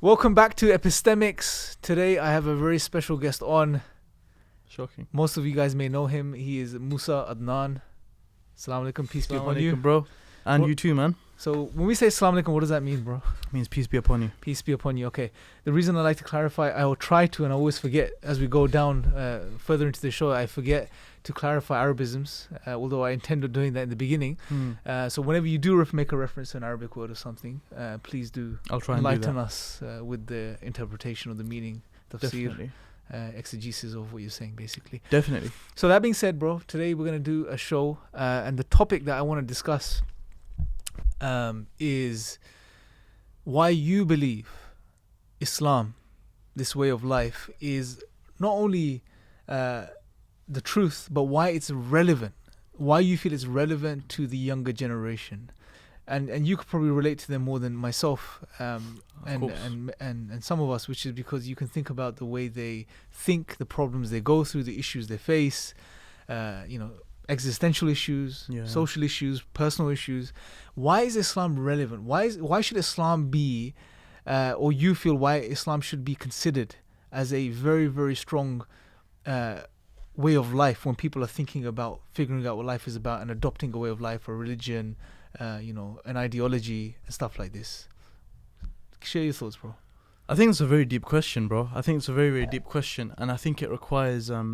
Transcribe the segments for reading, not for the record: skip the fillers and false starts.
Welcome back to Epistemics. Today I have a very special guest on. Shocking. Most of you guys may know him. He is Musa Adnan. Assalamu alaikum, peace be upon you. Bro. And you too, man. So when we say Assalamu alaikum, what does that mean, bro? It means peace be upon you. Peace be upon you. Okay. The reason I like to clarify, I will try to, and I always forget as we go down further into the show, I forget to clarify Arabisms, although I intended doing that in the beginning. So whenever you do make a reference to an Arabic word or something, please do I'll try and enlighten do that. us with the interpretation of the meaning, tafsir, Definitely. exegesis of what you're saying, basically. Definitely. So that being said, bro, today we're going to do a show, and the topic that I want to discuss is why you believe Islam, this way of life, is not only the truth, but why it's relevant. Why you feel it's relevant to the younger generation, and you could probably relate to them more than myself, and some of us, which is because you can think about the way they think, the problems they go through, the issues they face, existential issues, social issues, personal issues. Why is Islam relevant? Why should Islam be, or you feel why Islam should be considered as a very, very strong way of life when people are thinking about figuring out what life is about and adopting a way of life, a religion, an ideology and stuff like this? Share your thoughts, bro. I think it's a very deep question, bro. I think it's a very, very deep question, and I think it requires a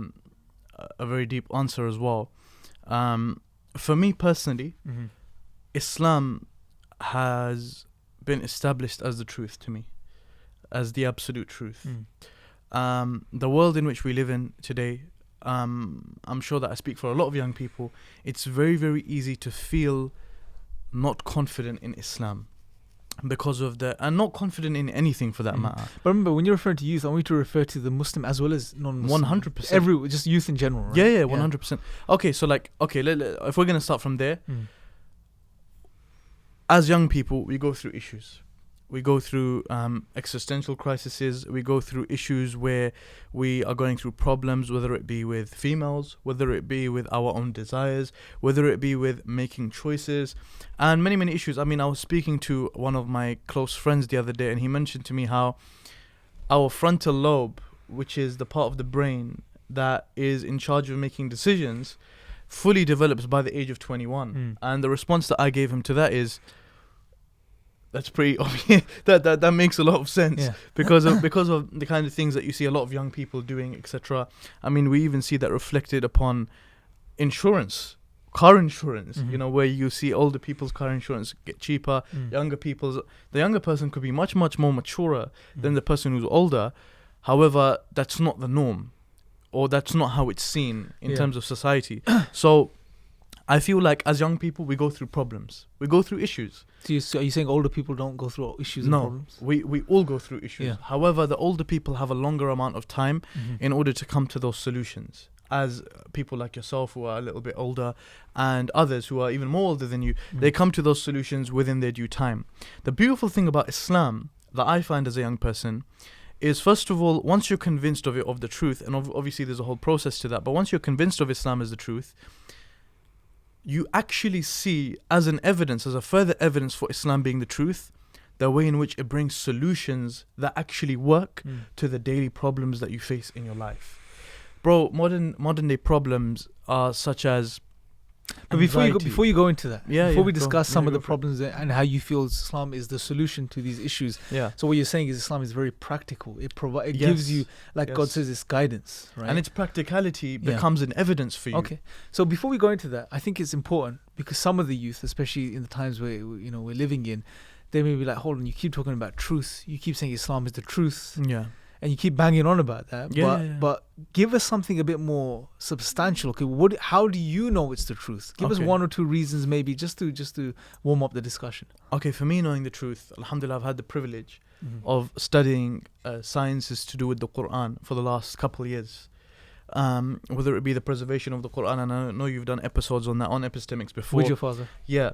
very deep answer as well. For me personally, Islam has been established as the truth to me, as the absolute truth. The world in which we live in today, I'm sure that I speak for a lot of young people, it's very, very easy to feel not confident in Islam because of and not confident in anything for that matter. But remember, when you're referring to youth, I want you to refer to the Muslim as well as non-Muslim. 100%. Just youth in general, right? Yeah, 100%. Okay, so if we're going to start from there, as young people, we go through issues. We go through existential crises. We go through issues where we are going through problems, whether it be with females, whether it be with our own desires, whether it be with making choices, and many, many issues. I mean, I was speaking to one of my close friends the other day, and he mentioned to me how our frontal lobe, which is the part of the brain that is in charge of making decisions, fully develops by the age of 21. And the response that I gave him to that is, that's pretty obvious. that makes a lot of sense, because of the kind of things that you see a lot of young people doing, etc. I mean, we even see that reflected upon insurance, car insurance. Where you see older people's car insurance get cheaper, the younger person could be much, much more mature than the person who's older. However, that's not the norm, or that's not how it's seen in terms of society. So I feel like as young people, we go through problems. We go through issues. So are you saying older people don't go through issues and problems? No, we all go through issues. Yeah. However, the older people have a longer amount of time in order to come to those solutions. As people like yourself who are a little bit older and others who are even more older than you, they come to those solutions within their due time. The beautiful thing about Islam that I find as a young person is, first of all, once you're convinced of the truth, and obviously there's a whole process to that, but once you're convinced of Islam as the truth, you actually see as a further evidence for Islam being the truth, the way in which it brings solutions that actually work to the daily problems that you face in your life. Bro, modern day problems are such as But before you go into that, before we discuss some of the problems and how you feel Islam is the solution to these issues. So what you're saying is Islam is very practical. It gives you, like God says, this guidance, right? And its practicality becomes an evidence for you. Okay. So before we go into that, I think it's important because some of the youth, especially in the times where we're living in, they may be like, hold on, you keep talking about truth. You keep saying Islam is the truth. Yeah. And you keep banging on about that, but give us something a bit more substantial. Okay, how do you know it's the truth? Give us one or two reasons, maybe, just to warm up the discussion. Okay, for me, knowing the truth, alhamdulillah, I've had the privilege of studying sciences to do with the Quran for the last couple of years. Whether it be the preservation of the Quran, and I know you've done episodes on that on Epistemics before. With your father. Yeah.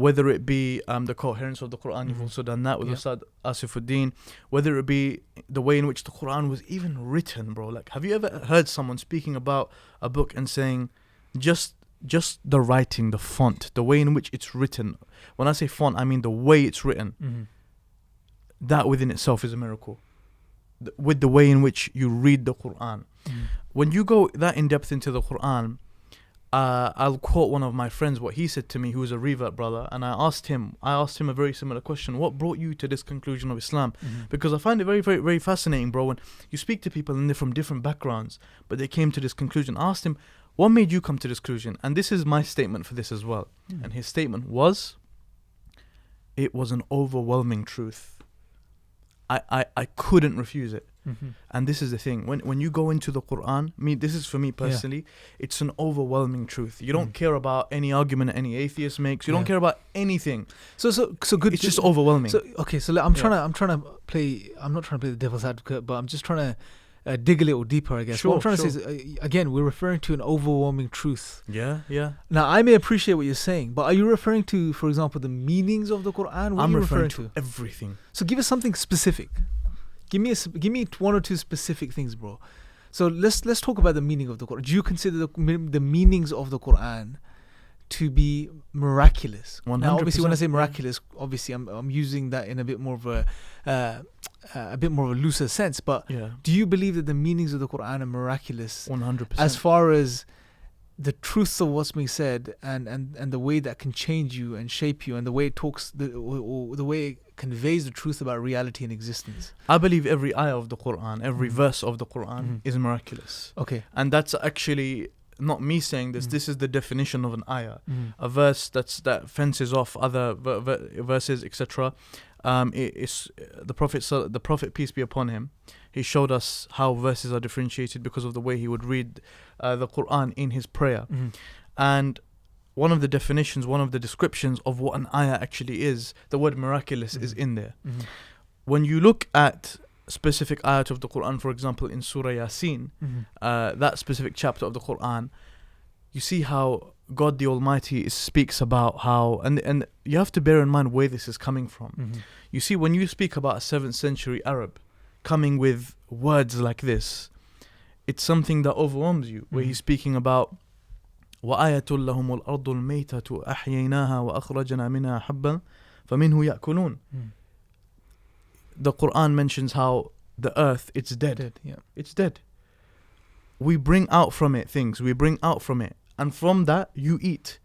Whether it be the coherence of the Quran, you've also done that with Ustad Asifuddin. Whether it be the way in which the Quran was even written, bro. Like, have you ever heard someone speaking about a book and saying just the writing, the font, the way in which it's written? When I say font, I mean the way it's written. that within itself is a miracle. With the way in which you read the Quran. When you go that in depth into the Quran, I'll quote one of my friends, what he said to me, who was a revert brother, and I asked him a very similar question. What brought you to this conclusion of Islam? Because I find it very, very, very fascinating, bro, when you speak to people and they're from different backgrounds, but they came to this conclusion. I asked him, what made you come to this conclusion? And this is my statement for this as well. And his statement was, it was an overwhelming truth. I couldn't refuse it. And this is the thing, when you go into the Quran, this is for me personally, it's an overwhelming truth. You don't care about any argument any atheist makes. You don't care about anything. So good. It's just overwhelming. So okay, so I'm not trying to play the devil's advocate, but I'm just trying to dig a little deeper, I guess. Sure, what I'm trying to say is, again, we're referring to an overwhelming truth. Yeah. Now, I may appreciate what you're saying, but are you referring to, for example, the meanings of the Quran? What I'm are you referring to everything. So give us something specific. Give me one or two specific things, bro. So let's talk about the meaning of the Quran. Do you consider the meanings of the Quran to be miraculous? 100%. Now, obviously, when I say miraculous, obviously I'm using that in a bit more of a looser sense. But do you believe that the meanings of the Quran are miraculous? 100%. As far as the truth of what's being said and the way that can change you and shape you, and the way it talks, or the way it conveys the truth about reality and existence. I believe every ayah of the Quran, every verse of the Quran is miraculous. Okay. And that's actually not me saying this. This is the definition of an ayah. A verse that fences off other verses, etc. It's the Prophet, peace be upon him, he showed us how verses are differentiated because of the way he would read the Quran in his prayer. And one of the definitions, one of the descriptions of what an ayah actually is, the word miraculous is in there. When you look at specific ayat of the Quran, for example, in Surah Yasin, that specific chapter of the Quran, you see how God the Almighty speaks about how, and you have to bear in mind where this is coming from. You see, when you speak about a 7th century Arab coming with words like this, it's something that overwhelms you, where he's speaking about وَآيَةٌ لَهُمُ الْأَرْضُ الْمَيْتَةُ أَحْيَيْنَاهَا وَأَخْرَجْنَا مِنْهَا حَبًّا فَمِنْهُ يَأْكُلُونَ. The Quran mentions how the earth, it's dead. It's dead. We bring out from it things. And from that, you eat.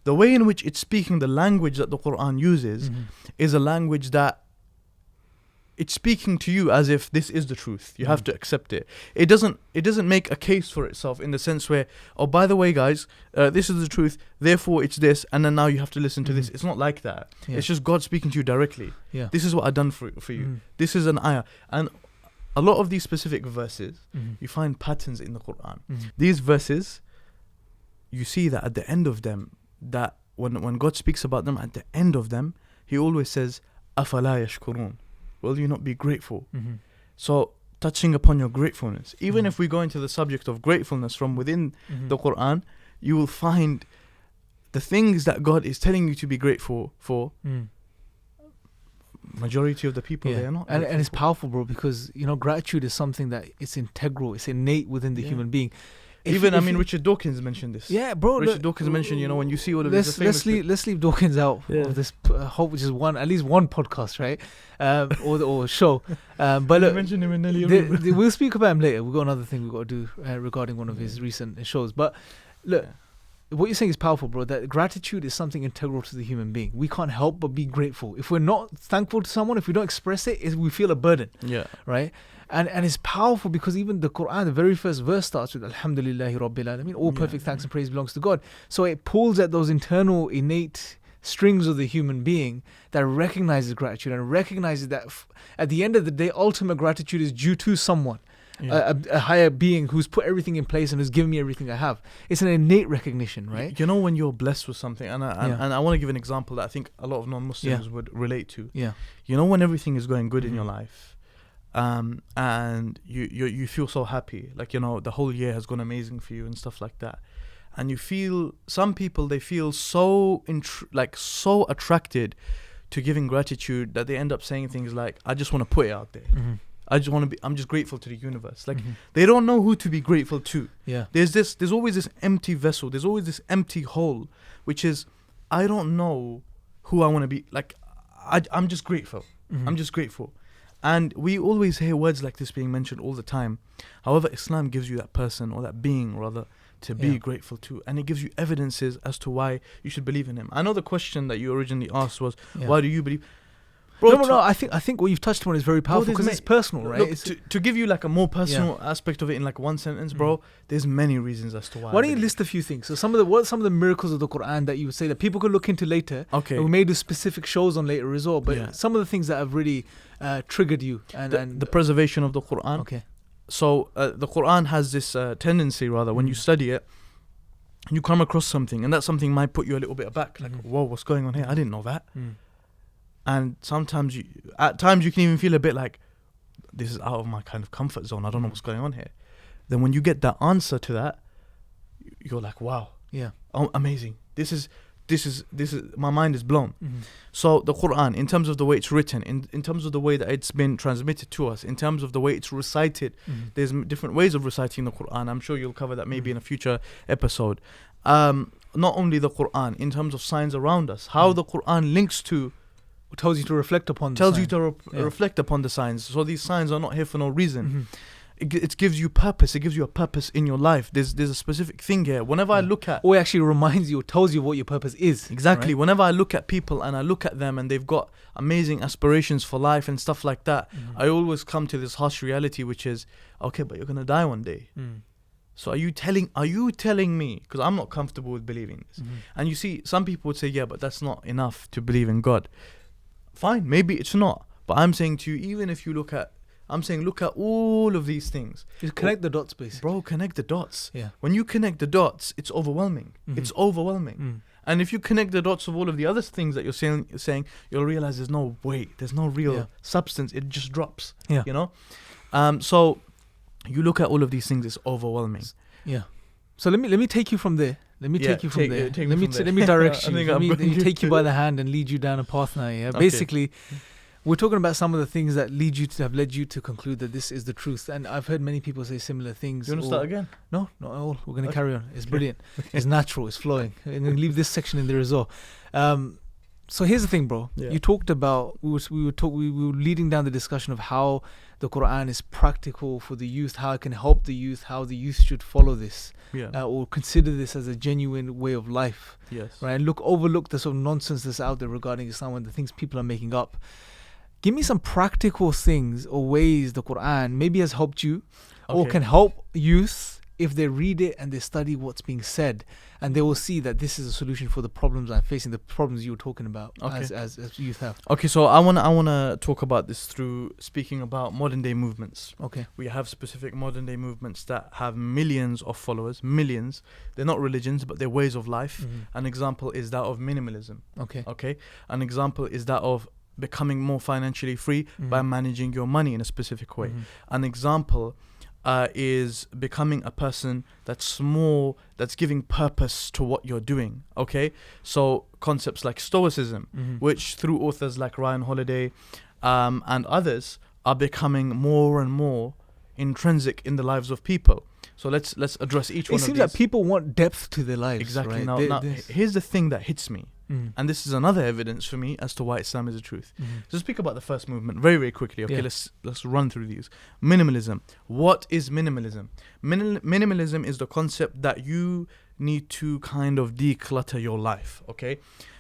The way in which it's speaking, the language that the Quran uses, is a language that it's speaking to you as if this is the truth. You have to accept it. It doesn't make a case for itself in the sense where, oh, by the way, guys, this is the truth, therefore it's this, and then now you have to listen to this. It's not like that. It's just God speaking to you directly. This is what I've done for you. This is an ayah. And a lot of these specific verses, you find patterns in the Quran. These verses, you see that at the end of them, that when God speaks about them, at the end of them, He always says, أَفَلَا يَشْكُرُونَ. Will you not be grateful? So, touching upon your gratefulness, even if we go into the subject of gratefulness from within the Quran, you will find the things that God is telling you to be grateful for. Majority of the people, they are not. And it's powerful, bro, because gratitude is something that it's integral, it's innate within the human being. Richard Dawkins mentioned this. Yeah, bro. Richard Dawkins mentioned, when you see all of this. Let's leave Dawkins out of this. Hope which is at least one podcast, right? Or show. But look, mentioned him in nearly we'll speak about him later. We've got another thing we've got to do regarding one of his recent shows. But look, what you're saying is powerful, bro. That gratitude is something integral to the human being. We can't help but be grateful. If we're not thankful to someone, if we don't express it, we feel a burden. Right? And it's powerful because even the Quran, the very first verse starts with Alhamdulillahi Rabbil Alameen. All perfect thanks and praise belongs to God. So it pulls at those internal innate strings of the human being that recognizes gratitude and recognizes that at the end of the day, ultimate gratitude is due to someone. A higher being who's put everything in place and who's given me everything I have. It's an innate recognition, right? When you're blessed with something, and I want to give an example that I think a lot of non-Muslims would relate to. When everything is going good in your life, and you feel so happy, like the whole year has gone amazing for you and stuff like that, and you feel, some people, they feel so so attracted to giving gratitude that they end up saying things like, I just want to put it out there. I'm just grateful to the universe. They don't know who to be grateful to. There's always this empty vessel, there's always this empty hole, which is, I don't know who I want to be. I'm just grateful. Mhm. I'm just grateful. And we always hear words like this being mentioned all the time. However, Islam gives you that person, or that being rather, to be Yeah. grateful to, and it gives you evidences as to why you should believe in him. I know the question that you originally asked was, Yeah. why do you believe? No. I think what you've touched on is very powerful there's because it's personal, right? Look, It's, to give you like a more personal aspect of it in like one sentence, bro, there's many reasons as to why. why don't you list a few things? So what are some of the miracles of the Quran that you would say that people could look into later? Okay. And we may do specific shows on later as well. But Yeah. some of the things that have really triggered you and The preservation of the Quran. okay. So the Quran has this tendency, rather, when you study it, you come across something, and that something might put you a little bit aback, like, whoa, what's going on here? I didn't know that. And sometimes at times you can even feel a bit like, this is out of my kind of comfort zone. I don't know what's going on here. Then when you get that answer to that, you're like, wow, Yeah. oh, amazing. This is my mind is blown. So the Quran, in terms of the way it's written, in terms of the way that it's been transmitted to us, in terms of the way it's recited, there's different ways of reciting the Quran. I'm sure you'll cover that maybe in a future episode. Not only the Quran, in terms of signs around us, how the Quran links to, tells you to reflect upon. tells you to reflect upon the signs. So these signs are not here for no reason. It gives you purpose. It gives you a purpose in your life. There's a specific thing here. Whenever I look at, or it actually reminds you, or tells you what your purpose is. exactly. Right? Whenever I look at people and I look at them and they've got amazing aspirations for life and stuff like that, I always come to this harsh reality, which is, okay, but you're gonna die one day. So are you telling me? Because I'm not comfortable with believing this. And you see, some people would say, yeah, but that's not enough to believe in God. Fine, maybe it's not. But I'm saying to you, even if you look at all of these things. Just connect the dots, basically. Bro, connect the dots. Yeah. When you connect the dots, it's overwhelming. It's overwhelming. And if you connect the dots of all of the other things that you're saying, you'll realize there's no weight, there's no real substance. It just drops. Yeah. You know? So you look at all of these things, it's overwhelming. Yeah. So let me take you from there. Let me take you from there. Let me direct you. Let me take you by the hand and lead you down a path now. Yeah. Okay. Basically, we're talking about some of the things that have led you to conclude that this is the truth. And I've heard many people say similar things. You want to start again? No, not at all. We're going to carry on. It's brilliant. It's natural. It's flowing. And then leave this section in there as well. So here's the thing, bro. Yeah. You talked about we were leading down the discussion of how the Quran is practical for the youth, how it can help the youth, how the youth should follow this, or consider this as a genuine way of life. Yes. Right. And overlook the sort of nonsense that's out there regarding Islam and the things people are making up. Give me some practical things or ways the Quran maybe has helped you or can help youth if they read it and they study what's being said, and they will see that this is a solution for the problems I'm facing, the problems you were talking about as youth have. Okay, so I wanna talk about this through speaking about modern day movements. Okay. We have specific modern day movements that have millions of followers, millions. They're not religions, but they're ways of life. An example is that of minimalism. Okay. An example is that of becoming more financially free by managing your money in a specific way. An example is becoming a person that's giving purpose to what you're doing. Okay, so concepts like Stoicism, which through authors like Ryan Holiday and others are becoming more and more intrinsic in the lives of people. So let's address each one of these. It seems that people want depth to their lives. Exactly. Right? Now here's the thing that hits me. And this is another evidence for me as to why Islam is the truth. So speak about the first movement very, very quickly. Okay, let's run through these. Minimalism. What is minimalism? Minimalism is the concept that you need to kind of declutter your life. Okay,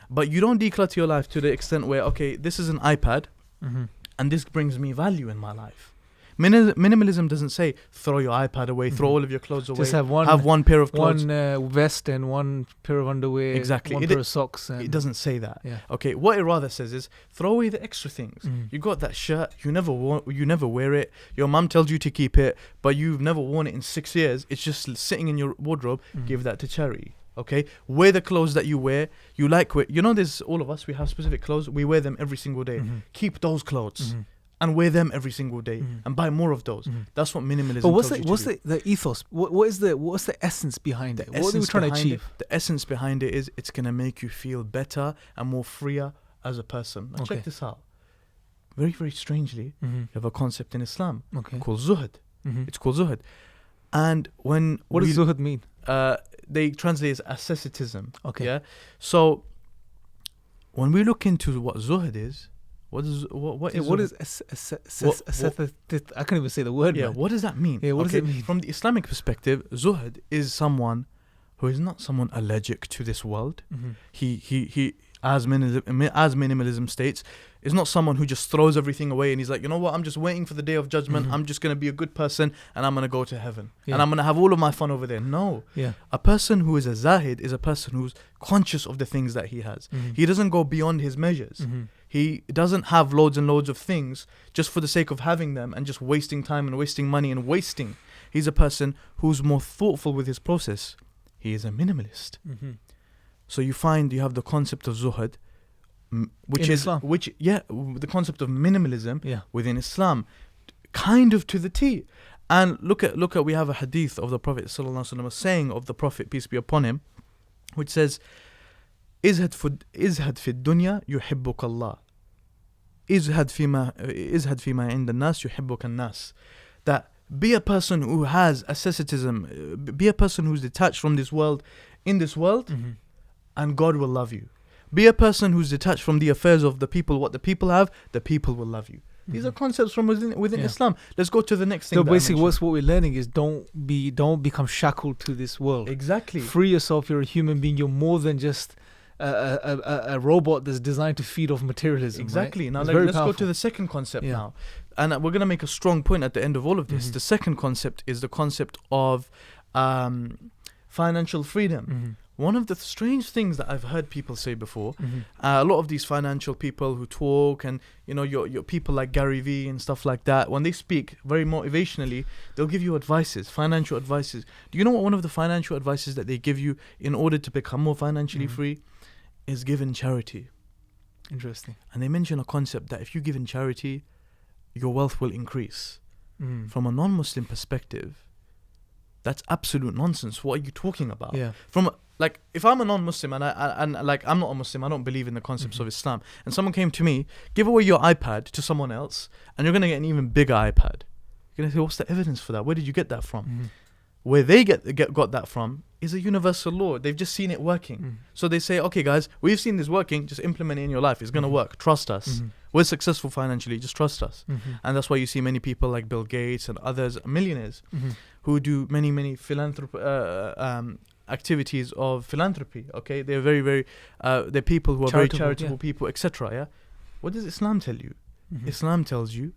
but you don't declutter your life to the extent where, okay, this is an iPad, and this brings me value in my life. Minimalism doesn't say throw your iPad away, throw all of your clothes away. Just have one pair of clothes, one vest and one pair of underwear. Exactly. One pair of socks. It doesn't say that. Yeah. Okay. What it rather says is throw away the extra things. You got that shirt, you never wear it. Your mum tells you to keep it, but you've never worn it in 6 years. It's just sitting in your wardrobe. Give that to charity. Okay, wear the clothes that you wear. You like wear. You know, there's all of us. We have specific clothes. We wear them every single day. Keep those clothes. And wear them every single day, and buy more of those. That's what minimalism. But what's the ethos? What's the essence behind it? What are we trying to achieve? The essence behind it is it's gonna make you feel better and more freer as a person. Now check this out. Very, very strangely, you have a concept in Islam called zuhud. It's called zuhud. And what does zuhud mean? They translate it as asceticism. Okay. Yeah. So when we look into what zuhud is, What is asceticism? I can't even say the word. Yeah, man. what does that mean? Yeah, what does it mean? From the Islamic perspective, zuhd is someone who is not someone allergic to this world. Mm-hmm. He as minimalism states, is not someone who just throws everything away and he's like, you know what, I'm just waiting for the day of judgment. Mm-hmm. I'm just going to be a good person and I'm going to go to heaven. Yeah. And I'm going to have all of my fun over there. No. Yeah. A person who is a zahid is a person who's conscious of the things that he has. Mm-hmm. He doesn't go beyond his measures. Mm-hmm. He doesn't have loads and loads of things just for the sake of having them and just wasting time and wasting money and wasting. He's a person who's more thoughtful with his process. He is a minimalist. Mm-hmm. So you find you have the concept of zuhud, which in is Islam. the concept of minimalism Yeah. within Islam, kind of to the T. And look at we have a hadith of the Prophet sallallahu alaihi wasallam, a saying of the Prophet, peace be upon him, which says, "Izhad fi dunya yuhibbuka Allah. Izhad fima inda nas yuhibbuka nas." That be a person who has asceticism, be a person who's detached from this world, in this world, Mm-hmm. and God will love you. Be a person who's detached from the affairs of the people, what the people have, the people will love you. These are concepts from within Yeah. Islam. Let's go to the next thing. So that I basically, mentioned. what we're learning is don't become shackled to this world. Exactly. Free yourself. You're a human being. You're more than just a robot that's designed to feed off materialism. Exactly. Right? Now It's let's very go to powerful. the second concept Yeah. now. And we're going to make a strong point at the end of all of this. Mhm. The second concept is the concept of financial freedom. Mm-hmm. One of the strange things that I've heard people say before, Mm-hmm. a lot of these financial people who talk, and you know, your people like Gary Vee and stuff like that, when they speak very motivationally, they'll give you advices, financial advices. Do you know what one of the financial advices that they give you in order to become more financially Mhm. free is give in charity? Interesting. And they mention a concept that if you give in charity, your wealth will increase. Mm. From a non-Muslim perspective, that's absolute nonsense. What are you talking about? Yeah. Like, if I'm a non-Muslim and I'm not a Muslim, I don't believe in the concepts Mhm. of Islam, and someone came to me, give away your iPad to someone else, and you're gonna get an even bigger iPad. You're gonna say, what's the evidence for that? Where did you get that from? Mhm. Where they got that from is a universal law. They've just seen it working. Mm. So they say, okay, guys, we've seen this working. Just implement it in your life. It's gonna Mhm. work. Trust us. Mhm. We're successful financially. Just trust us. Mhm. And that's why you see many people like Bill Gates and others, millionaires, Mhm. who do many activities of philanthropy. Okay, they're very they're people who are very charitable people, etc. Yeah. What does Islam tell you? Mhm. Islam tells you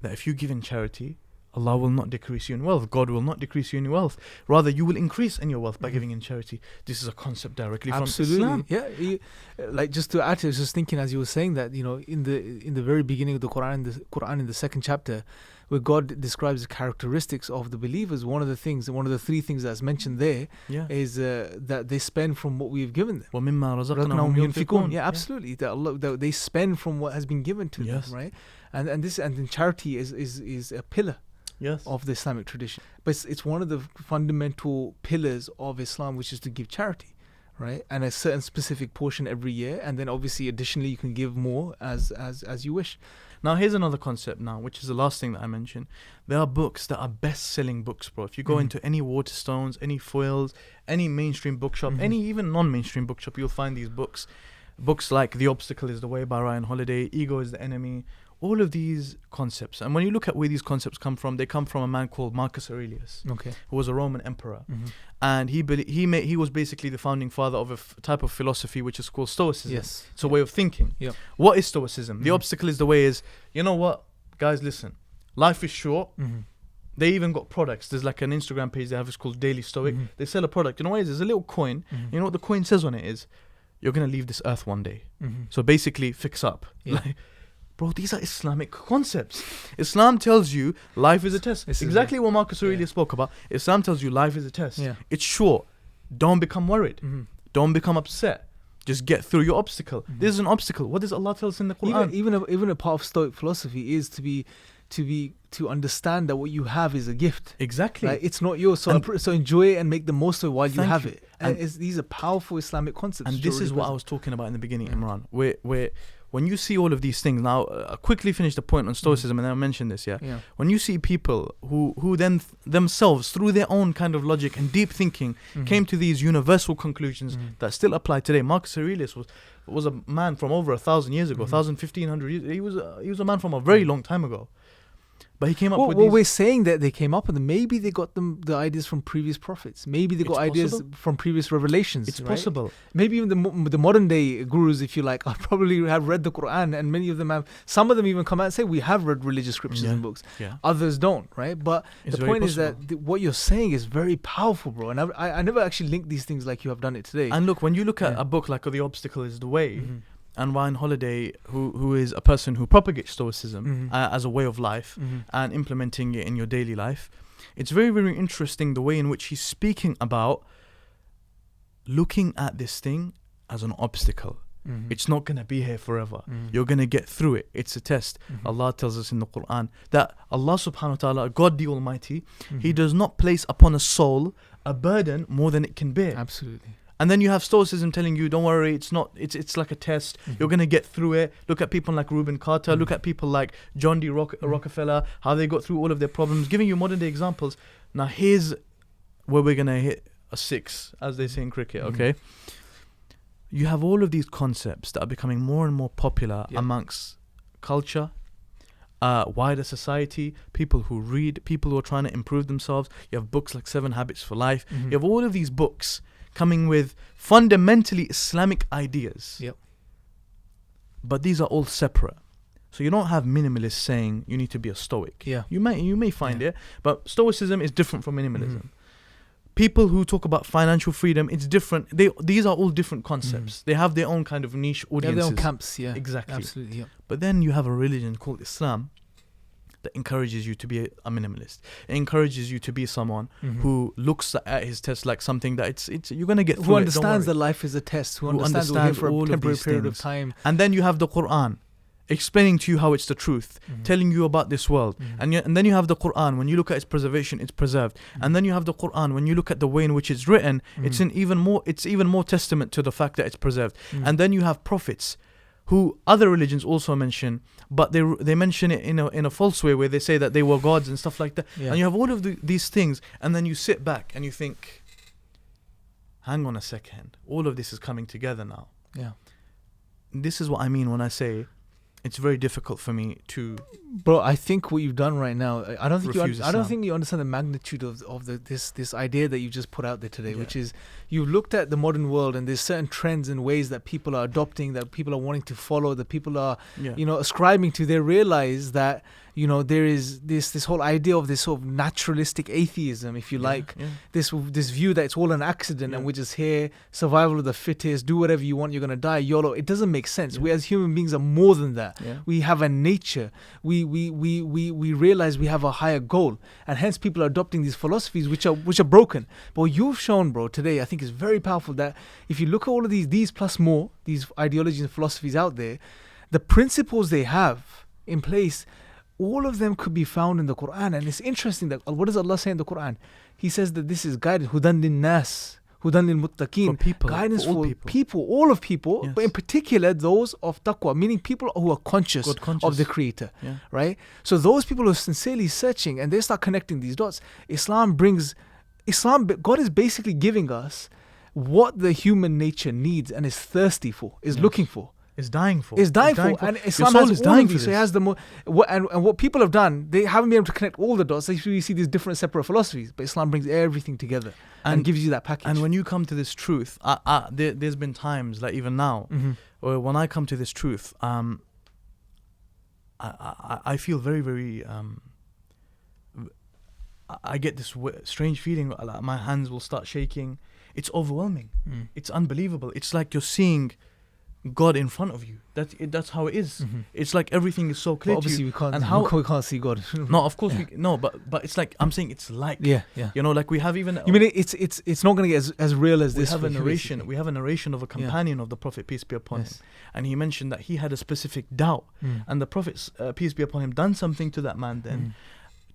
that if you give in charity, Allah will not decrease you in wealth. God will not decrease you in wealth. Rather, you will increase in your wealth by Mhm. giving in charity. This is a concept directly Absolutely. from Islam. Yeah. Like, just to add to it, I was just thinking as you were saying that, you know, in the very beginning of the Quran in the second chapter, where God describes the characteristics of the believers, one of the three things that's mentioned there Yeah. is that they spend from what we've given them. وَمِمَّا رَزَقْنَاهُمْ رَزَقْنَاهُمْ يُنْفِقُونَ. يُنْفِقُونَ. Yeah, absolutely. That they spend from what has been given to Yes. them, right? And then charity is a pillar Yes. of the Islamic tradition. But it's one of the fundamental pillars of Islam, which is to give charity, right? And a certain specific portion every year, and then obviously additionally you can give more as you wish. Now here's another concept now, which is the last thing that I mentioned. There are books that are best-selling books, bro. If you go Mhm. into any Waterstones, any Foyles, any mainstream bookshop, Mhm. any even non-mainstream bookshop, you'll find these books. Books like The Obstacle is the Way by Ryan Holiday, Ego is the Enemy, all of these concepts. And when you look at where these concepts come from, they come from a man called Marcus Aurelius, Okay. who was a Roman emperor. Mhm. And he was basically the founding father of a type of philosophy which is called Stoicism. Yes. It's a way of thinking. Yep. What is Stoicism? The Mhm. obstacle is the way is, you know what, guys, listen, life is short. Mhm. They even got products. There's like an Instagram page they have, it's called Daily Stoic. Mhm. They sell a product. You know what it is? There's a little coin. Mhm. You know what the coin says on it is? You're going to leave this earth one day. Mhm. So basically, fix up. Yeah. Like, bro, these are Islamic concepts. Islam tells you life is a test. This is Exactly what Marcus Aurelius Yeah. spoke about. Islam tells you life is a test. Yeah. It's short. Don't become worried. Mhm. Don't become upset. Just get through your obstacle. Mhm. This is an obstacle. What does Allah tell us in the Quran? Even a part of Stoic philosophy is to understand that what you have is a gift. Exactly. Right? It's not yours, so And- so enjoy it and make the most of it while you Thank have you. it. And And- these are powerful Islamic concepts. And which this are is really what I present. was talking about in the beginning, Yeah. Imran. Where when you see all of these things, now quickly finish the point on Stoicism and then I'll mention this, yeah? When you see people who then themselves, through their own kind of logic and deep thinking, came to these universal conclusions that still apply today. Marcus Aurelius was a man from over 1,000 years ago, 1,500 years. He was a man from a very long time ago. But he came up with these... we're saying that they came up with them. Maybe they got the ideas from previous prophets. Maybe they got ideas from previous revelations. It's possible. Maybe even the modern day gurus, if you like, probably have read the Quran, and many of them have. Some of them even come out and say, we have read religious scriptures and books. Yeah. Others don't, right? But the point is that what you're saying is very powerful, bro. And I never actually linked these things like you have done it today. And look, when you look at a book like The Obstacle is the Way, and Ryan Holiday, who is a person who propagates Stoicism as a way of life and implementing it in your daily life, it's very, very interesting the way in which he's speaking about looking at this thing as an obstacle. It's not going to be here forever. You're going to get through it. It's a test. Allah tells us in the Quran that Allah subhanahu wa ta'ala, God the Almighty, He does not place upon a soul a burden more than it can bear. Absolutely. And then you have Stoicism telling you, don't worry, it's like a test. You're going to get through it. Look at people like Reuben Carter. Look at people like John D. Rockefeller, how they got through all of their problems, giving you modern day examples. Now here's where we're going to hit a 6, as they say in cricket, okay? You have all of these concepts that are becoming more and more popular amongst culture, wider society, people who read, people who are trying to improve themselves. You have books like 7 Habits for Life. You have all of these books coming with fundamentally Islamic ideas. But these are all separate. So you don't have minimalists saying you need to be a Stoic. You may find it, but Stoicism is different from minimalism. People who talk about financial freedom, it's different. These are all different concepts. They have their own kind of niche audiences. They have their own camps, Exactly. Absolutely, But then you have a religion called Islam that encourages you to be a minimalist. It encourages you to be someone who looks at his test like something that it's you're gonna get through. Who understands that life is a test. Who understands we're here for a temporary period of time. And then you have the Quran explaining to you how it's the truth, telling you about this world. And then you have the Quran. When you look at its preservation, it's preserved. And then you have the Quran. When you look at the way in which it's written, it's even more testament to the fact that it's preserved. And then you have prophets, who other religions also mention, but they mention it in a false way, where they say that they were gods and stuff like that. And you have all of these things, and then you sit back and you think, hang on a second, all of this is coming together now. This is what I mean when I say it's very difficult for me to... Bro, I think what you've done right now, I don't think you understand the magnitude of this idea that you just put out there today, which is you've looked at the modern world, and there's certain trends and ways that people are adopting, that people are wanting to follow, that people are ascribing to. They realize that there is this whole idea of this sort of naturalistic atheism, if you like, this view that it's all an accident and we're just here, survival of the fittest, do whatever you want, you're gonna die, YOLO. It doesn't make sense. We as human beings are more than that. We have a nature. We realize we have a higher goal, and hence people are adopting these philosophies which are broken. But what you've shown, bro, today, I think is very powerful, that if you look at all of these plus more, these ideologies and philosophies out there, the principles they have in place, all of them could be found in the Quran. And it's interesting that what does Allah say in the Quran? He says that this is guidance, hudan lin nas, hudan lil muttaqin, guidance for people, all of people, but in particular those of taqwa, meaning people who are conscious of the Creator, right? So those people who are sincerely searching and they start connecting these dots. God is basically giving us what the human nature needs and is thirsty for, is looking for. Is dying for. And Islam has all of these. So it has and what people have done, they haven't been able to connect all the dots. So you see these different separate philosophies, but Islam brings everything together and gives you that package. And when you come to this truth, there's been times, like even now, where when I come to this truth, I feel very, very... I get this strange feeling, like my hands will start shaking. It's overwhelming. It's unbelievable. It's like you're seeing God in front of you. That's how it is. It's like everything is so clear. But obviously, to you. we can't see God. No, of course but it's like I'm saying it's like like we have even. You mean it's not going to get as real as this? We have a narration of a companion of the Prophet, peace be upon him, and he mentioned that he had a specific doubt, and the Prophet, peace be upon him, done something to that man then.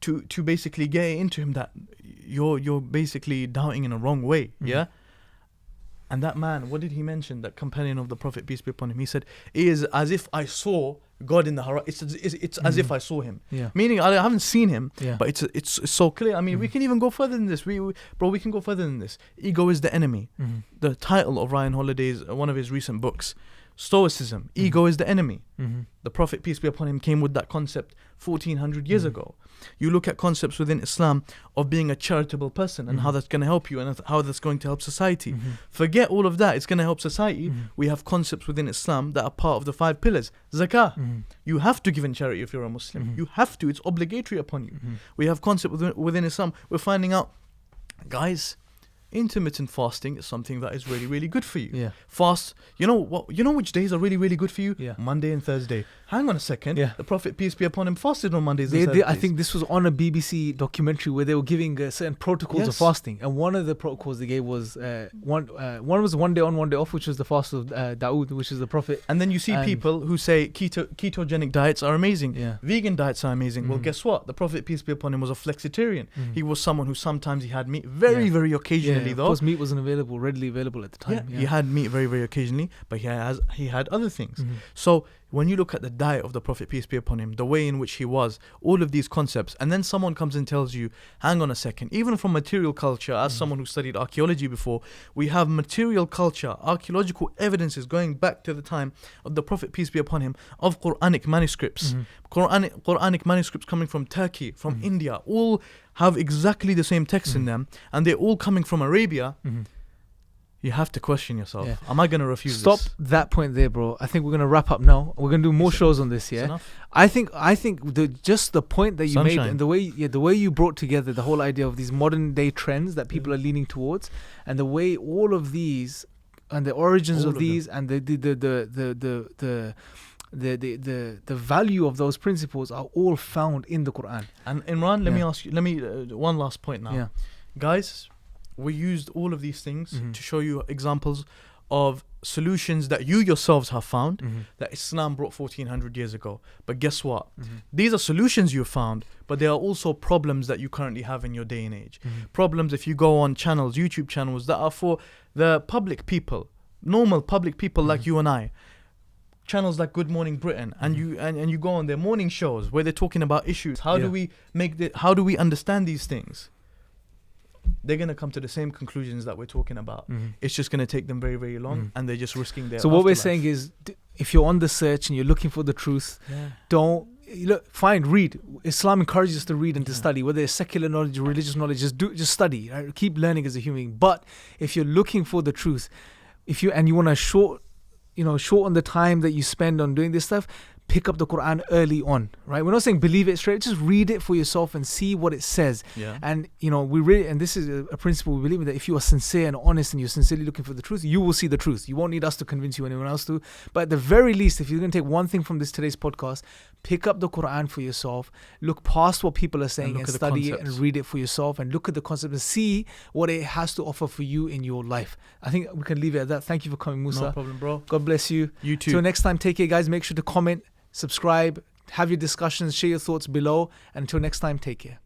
To basically get into him that you're basically doubting in a wrong way, And that man, what did he mention? That companion of the Prophet, peace be upon him, he said, it is as if I saw God in the horizon. It's as if I saw him. Yeah. Meaning, I haven't seen him, Yeah. but it's so clear. I mean, we can even go further than this. We can go further than this. Ego is the enemy. The title of Ryan Holiday's, one of his recent books, Stoicism, ego is the enemy. The Prophet, peace be upon him, came with that concept 1400 years ago. You look at concepts within Islam of being a charitable person and how that's going to help you and how that's going to help society. Forget all of that. It's going to help society. We have concepts within Islam that are part of the 5 pillars. Zakah. You have to give in charity if you're a Muslim. You have to. It's obligatory upon you. We have concepts within Islam. We're finding out, guys, intermittent fasting is something that is really, really good for you. Yeah. Fast. You know what? You know which days are really, really good for you? Yeah. Monday and Thursday. Hang on a second. Yeah. The Prophet, peace be upon him, fasted on Mondays and Thursdays. I think this was on a BBC documentary where they were giving certain protocols of fasting, and one of the protocols they gave was one was 1 day on, 1 day off, which was the fast of Dawood, which is the Prophet. And then you see people who say ketogenic diets are amazing. Yeah. Vegan diets are amazing. Well, guess what? The Prophet, peace be upon him, was a flexitarian. He was someone who sometimes he had meat, very, very occasionally though. Of course, meat wasn't readily available at the time. He had meat very, very occasionally, but he had other things. So when you look at the diet of the Prophet, peace be upon him, the way in which he was, all of these concepts, and then someone comes and tells you, hang on a second, even from material culture, as someone who studied archaeology before, we have material culture, archaeological evidences going back to the time of the Prophet, peace be upon him, of Quranic manuscripts. Quranic manuscripts coming from Turkey, from India, all have exactly the same text in them, and they're all coming from Arabia. You have to question yourself. Yeah. Am I going to refuse Stop this? that point there, bro. I think we're gonna wrap up now. We're gonna do more shows on this. Yeah, I think the point that you made and the way you brought together the whole idea of these modern day trends that people are leaning towards, and the way all of these and the origins of these and the value of those principles are all found in the Quran. And Imran, let me ask you. One last point now. Yeah. Guys, we used all of these things to show you examples of solutions that you yourselves have found that Islam brought 1400 years ago. But guess what? These are solutions you found, but there are also problems that you currently have in your day and age. Problems if you go on channels, YouTube channels that are for the public people, normal public people like you and I. Channels like Good Morning Britain, and you go on their morning shows where they're talking about issues. How do we understand these things? They're going to come to the same conclusions that we're talking about. It's just going to take them very, very long, and they're just risking their So what we're saying is, if you're on the search and you're looking for the truth, read. Islam encourages us to read and to study, whether it's secular knowledge or religious knowledge. Just study. Right? Keep learning as a human being. But if you're looking for the truth, you want to shorten the time that you spend on doing this stuff, pick up the Quran early on, right? We're not saying believe it straight, just read it for yourself and see what it says. Yeah. And and this is a principle we believe in, that if you are sincere and honest and you're sincerely looking for the truth, you will see the truth. You won't need us to convince you, anyone else to. But at the very least, if you're going to take one thing from today's podcast, pick up the Quran for yourself, look past what people are saying and study it and read it for yourself, and look at the concept and see what it has to offer for you in your life. I think we can leave it at that. Thank you for coming, Musa. No problem, bro. God bless you. You too. Till next time, take care, guys. Make sure to comment, subscribe, have your discussions, share your thoughts below. And until next time, take care.